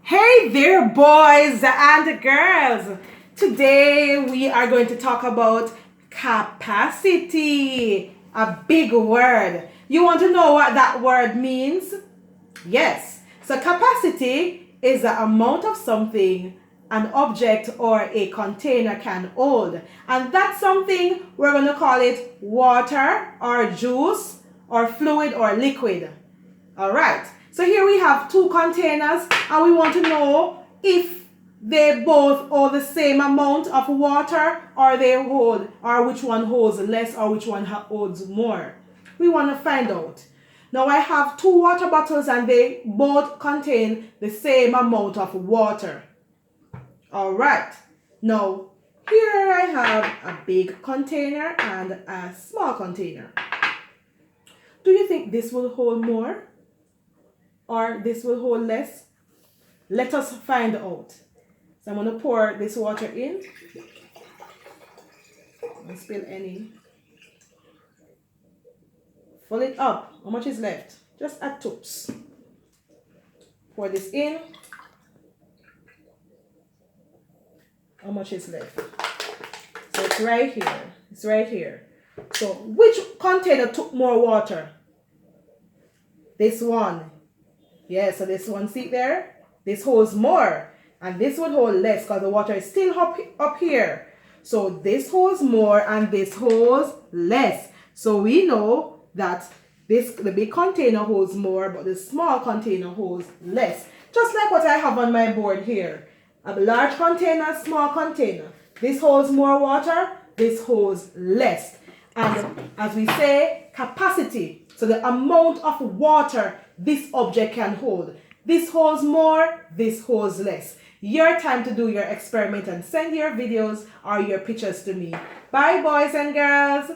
Hey there, boys and girls. Today we are going to talk about capacity, a big word. You want to know what that word means? Yes. So capacity is the amount of something an object or a container can hold. And that's something we're going to call it water or juice or fluid or liquid. All right. So here we have two containers and we want to know if they both hold the same amount of water or which one holds less or which one holds more. We want to find out. Now I have two water bottles and they both contain the same amount of water. All right. Now here I have a big container and a small container. Do you think this will hold more? Or this will hold less? Let us find out. So I'm going to pour this water in. Don't spill any. Fill it up. How much is left? Just a toops. Pour this in. How much is left? So it's right here. It's right here. So which container took more water? This one. Yeah, so this one, see there? This holds more. And this would hold less because the water is still up here. So this holds more and this holds less. So we know that the big container holds more, but the small container holds less. Just like what I have on my board here. A large container, small container. This holds more water, this holds less. And as we say, capacity. So the amount of water this object can hold. This holds more, this holds less. Your time to do your experiment and send your videos or your pictures to me. Bye, boys and girls.